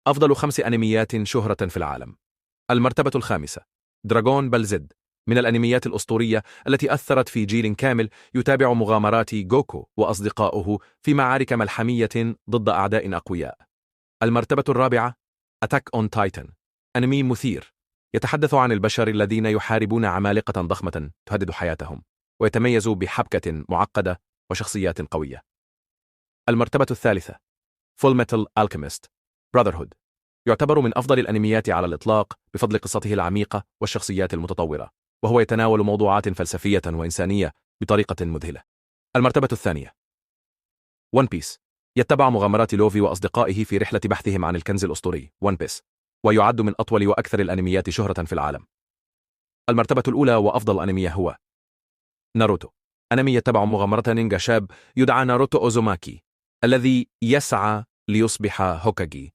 أفضل 5 أنميات شهرة في العالم. المرتبة الخامسة، دراغون بال زد، من الأنميات الأسطورية التي أثرت في جيل كامل يتابع مغامرات جوكو وأصدقائه في معارك ملحمية ضد أعداء أقوياء. المرتبة الرابعة، أتاك أون تايتن، أنمي مثير يتحدث عن البشر الذين يحاربون عمالقة ضخمة تهدد حياتهم، ويتميز بحبكة معقدة وشخصيات قوية. المرتبة الثالثة، فول ميتال ألكيميست براذرهود، يعتبر من أفضل الأنميات على الإطلاق بفضل قصته العميقة والشخصيات المتطورة، وهو يتناول موضوعات فلسفية وإنسانية بطريقة مذهلة. المرتبة الثانية، ون بيس، يتبع مغامرات لوفي وأصدقائه في رحلة بحثهم عن الكنز الأسطوري ون بيس، ويعد من أطول وأكثر الأنميات شهرة في العالم. المرتبة الأولى وأفضل أنمية هو ناروتو، أنمي يتبع مغامرة نينجا شاب يدعى ناروتو أوزوماكي الذي يسعى ليصبح هوكاجي